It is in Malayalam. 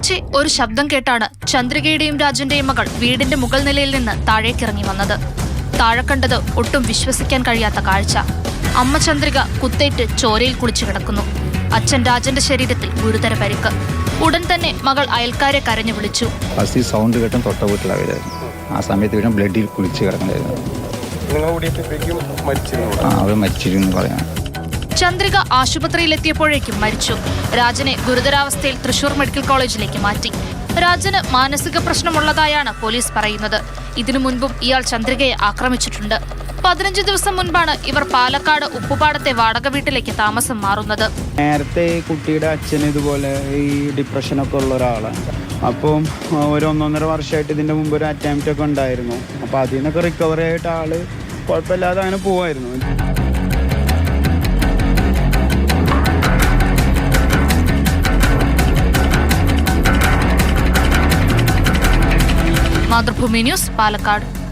പുലർച്ചെ ഒരു ശബ്ദം കേട്ടാണ് ചന്ദ്രികയുടെയും രാജന്റെയും മകൾ വീടിന്റെ മുകൾ നിലയിൽ നിന്ന് താഴേക്കിറങ്ങി വന്നത്. താഴെ കണ്ടത് ഒട്ടും വിശ്വസിക്കാൻ കഴിയാത്ത കാഴ്ച. അമ്മ ചന്ദ്രിക കുത്തേറ്റ് ചോരയിൽ കുളിച്ചു കിടക്കുന്നു. അച്ഛൻ രാജന്റെ ശരീരത്തിൽ ഗുരുതര പരിക്ക്. ഉടൻ തന്നെ മകൾ അയൽക്കാരെ കരഞ്ഞു വിളിച്ചു. സൗണ്ട് കേട്ടും തൊട്ട വീട്ടിലായിരുന്നു. ആ സമയത്ത് വീണ്ടും ബ്ലഡിൽ കുളിച്ച് കിടക്കണ്ടായിരുന്നു. അവർ മരിച്ചിരുന്നു പറയാം. ചന്ദ്രിക ആശുപത്രിയിലെത്തിയപ്പോഴേക്കും മരിച്ചു. രാജനെ ഗുരുതരാവസ്ഥയിൽ തൃശൂർ മെഡിക്കൽ കോളേജിലേക്ക് മാറ്റി. രാജന് മാനസിക പ്രശ്നമുള്ളതായാണ് പോലീസ് പറയുന്നത്. ഇതിനു മുൻപും ഇയാൾ ചന്ദ്രികയെ ആക്രമിച്ചിട്ടുണ്ട്. 15 ദിവസം മുൻപാണ് ഇവർ പാലക്കാട് ഉപ്പുപാടത്തെ വാടക വീട്ടിലേക്ക് താമസം മാറുന്നത്. നേരത്തെ കുട്ടിയുടെ അച്ഛന് ഇതുപോലെ ഈ ഡിപ്രഷനൊക്കെ ഉള്ള ഒരാളാണ്. അപ്പം ഒരു 1.5 വർഷമായിട്ട് ഇതിന്റെ മുമ്പ് ഒരു അറ്റംപ്റ്റ് ഒക്കെ ഉണ്ടായിരുന്നു. അപ്പൊ അതിൽ നിന്നൊക്കെ റിക്കവറി ആയിട്ട് ആള് കുഴപ്പമില്ലാതെ അങ്ങനെ പോവായിരുന്നു. മാതൃഭൂമി ന്യൂസ്, പാലക്കാട്.